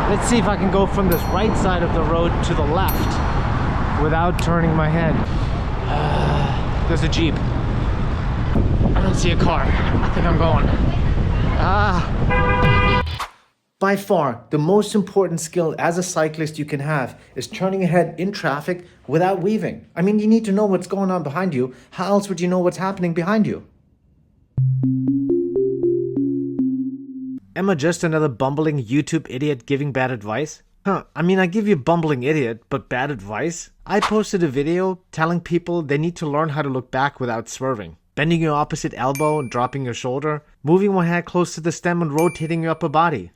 Let's see if I can go from this right side of the road to the left without turning my head. There's a Jeep. I don't see a car. I think I'm going. By far, the most important skill as a cyclist you can have is turning your head in traffic without weaving. I mean, you need to know what's going on behind you. How else would you know what's happening behind you? Am I just another bumbling YouTube idiot giving bad advice? I mean, I give you bumbling idiot, but bad advice? I posted a video telling people they need to learn how to look back without swerving. Bending your opposite elbow and dropping your shoulder. Moving one hand close to the stem and rotating your upper body.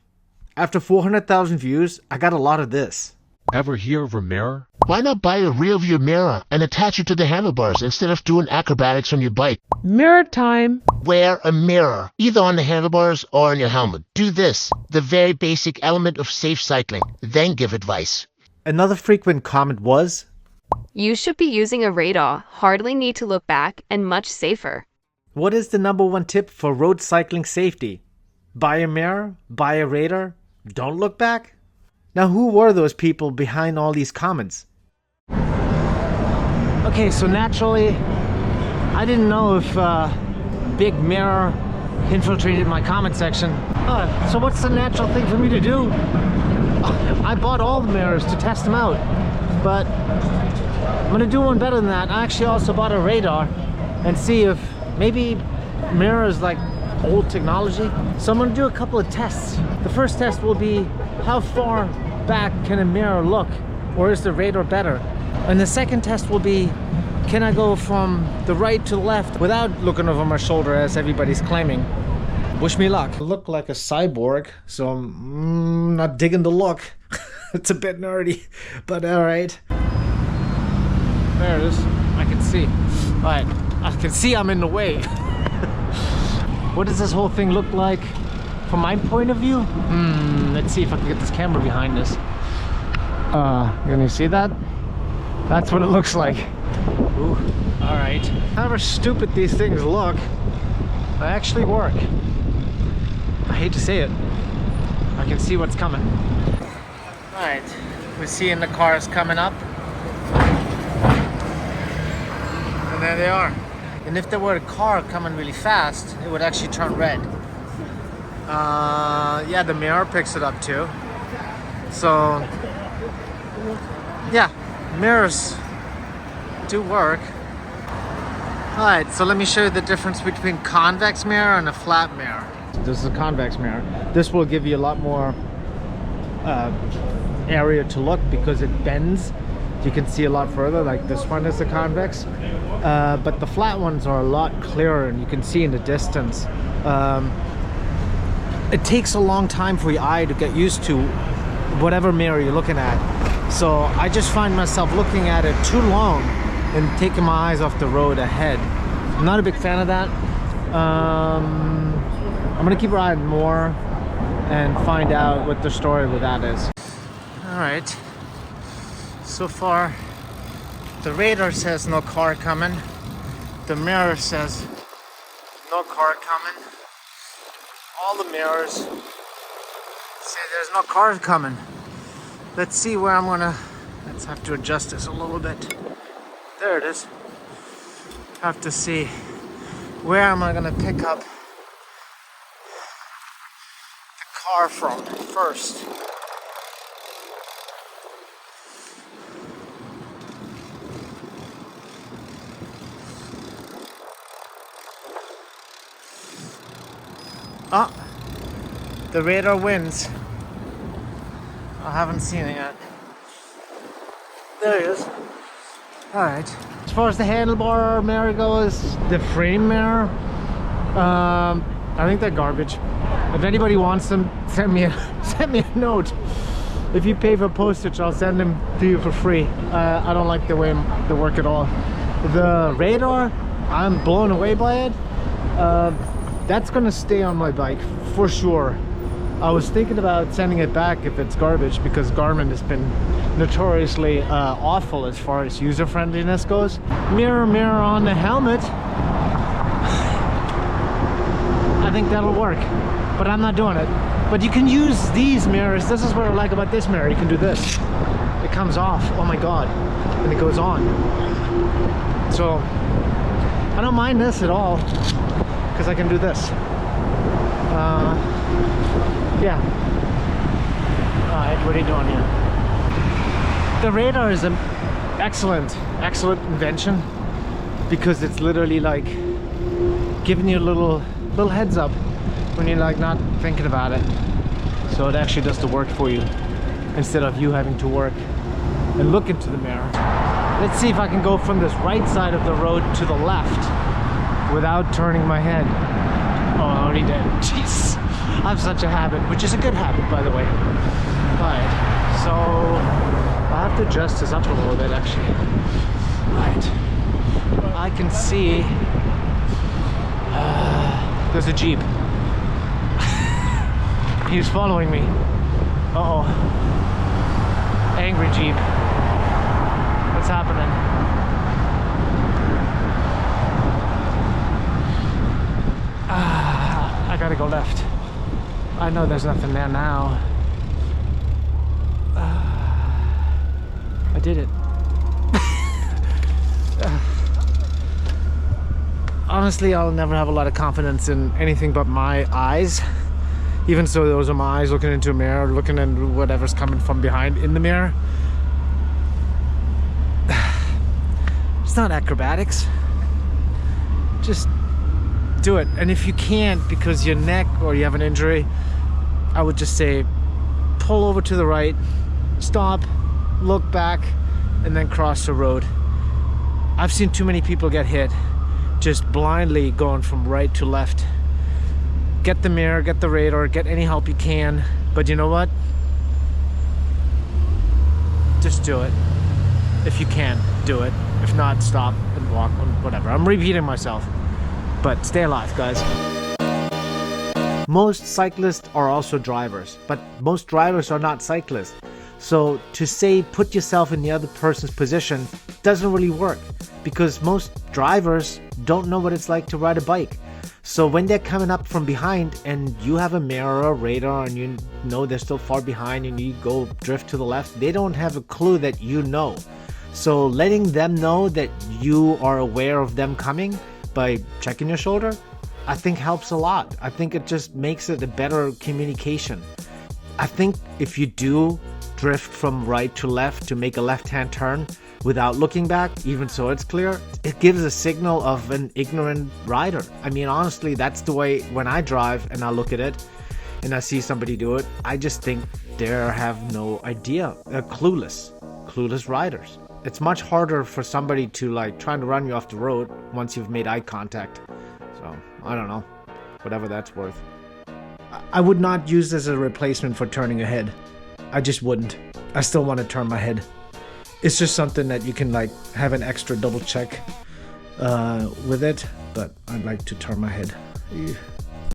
After 400,000 views, I got a lot of this. Ever hear of a mirror? Why not buy a rear view mirror and attach it to the handlebars instead of doing acrobatics on your bike? Mirror time. Wear a mirror, either on the handlebars or on your helmet. Do this, the very basic element of safe cycling, then give advice. Another frequent comment was, You should be using a radar, hardly need to look back, and much safer. what is the #1 tip for road cycling safety? Buy a mirror, buy a radar, don't look back? Now who were those people behind all these comments? Okay, so naturally, I didn't know if Big Mirror infiltrated my comment section. So what's the natural thing for me to do? I bought all the mirrors to test them out, but I'm gonna do one better than that. I actually also bought a radar and see if maybe mirrors like old technology. So I'm gonna do a couple of tests. The first test will be how far back can a mirror look, or is the radar better? And the second test will be, can I go from the right to the left without looking over my shoulder as everybody's claiming? Wish me luck. I look like a cyborg, so I'm not digging the look. It's a bit nerdy, but all right. There it is. I can see. All right, I can see I'm in the way. What does this whole thing look like from my point of view? Let's see if I can get this camera behind us. Can you see that? That's what it looks like. Ooh, all right. However stupid these things look, they actually work. I hate to say it. I can see what's coming. All right, we're seeing the cars coming up. And there they are. And if there were a car coming really fast, it would actually turn red. Yeah, the mirror picks it up too. So, yeah, mirrors do work. Alright, so let me show you the difference between convex mirror and a flat mirror. This is a convex mirror. This will give you a lot more area to look because it bends. You can see a lot further, like this one is a convex. But the flat ones are a lot clearer and you can see in the distance. It takes a long time for your eye to get used to whatever mirror you're looking at. So I just find myself looking at it too long and taking my eyes off the road ahead. I'm not a big fan of that. I'm gonna keep riding more and find out what the story with that is. All right. So far, the radar says no car coming. The mirror says no car coming. All the mirrors say there's no car coming. Let's see where I'm gonna, let's have to adjust this a little bit. There it is. Have to see where am I gonna pick up the car from first. Oh, the radar wins. I haven't seen it yet. There he is. Alright. As far as the handlebar mirror goes, the frame mirror, I think they're garbage. If anybody wants them, send me a note. If you pay for postage, I'll send them to you for free. I don't like the way they work at all. The radar, I'm blown away by it. That's gonna stay on my bike for sure. I was thinking about sending it back if it's garbage because Garmin has been notoriously awful as far as user friendliness goes. Mirror on the helmet. I think that'll work, but I'm not doing it. But you can use these mirrors. This is what I like about this mirror. You can do this. It comes off. Oh my god. And it goes on. So I don't mind this at all because I can do this. Yeah. Alright, what are you doing here? The radar is an excellent invention because it's literally like giving you a little heads up when you're like not thinking about it. So it actually does the work for you instead of you having to work and look into the mirror. Let's see if I can go from this right side of the road to the left without turning my head. Oh, I already did. Jeez. I have such a habit, which is a good habit, by the way. Alright, so I have to adjust this up a little bit, actually. Alright. I can see there's a Jeep. He's following me. Uh-oh. Angry Jeep. What's happening? I gotta go left. I know there's nothing there now. I did it. Honestly, I'll never have a lot of confidence in anything but my eyes. Even so, those are my eyes looking into a mirror, looking at whatever's coming from behind in the mirror. It's not acrobatics. Just do it. And if you can't because your neck or you have an injury, I would just say pull over to the right, stop, look back, and then cross the road. I've seen too many people get hit just blindly going from right to left. Get the mirror, get the radar, get any help you can, but you know what? Just do it. If you can, do it. If not, stop and walk, whatever. I'm repeating myself, but stay alive, guys. Most cyclists are also drivers, but most drivers are not cyclists. So to say put yourself in the other person's position doesn't really work because most drivers don't know what it's like to ride a bike. So when they're coming up from behind and you have a mirror or radar and you know they're still far behind and you go drift to the left, they don't have a clue that you know. So letting them know that you are aware of them coming by checking your shoulder, I think helps a lot. I think it just makes it a better communication. I think if you do drift from right to left to make a left-hand turn without looking back, even so it's clear, it gives a signal of an ignorant rider. I mean, honestly, that's the way when I drive and I look at it and I see somebody do it, I just think they have no idea. They're clueless riders. It's much harder for somebody to like trying to run you off the road once you've made eye contact. So I don't know, whatever that's worth. I would not use this as a replacement for turning your head. I just wouldn't. I still want to turn my head. It's just something that you can like have an extra double check with it, but I'd like to turn my head.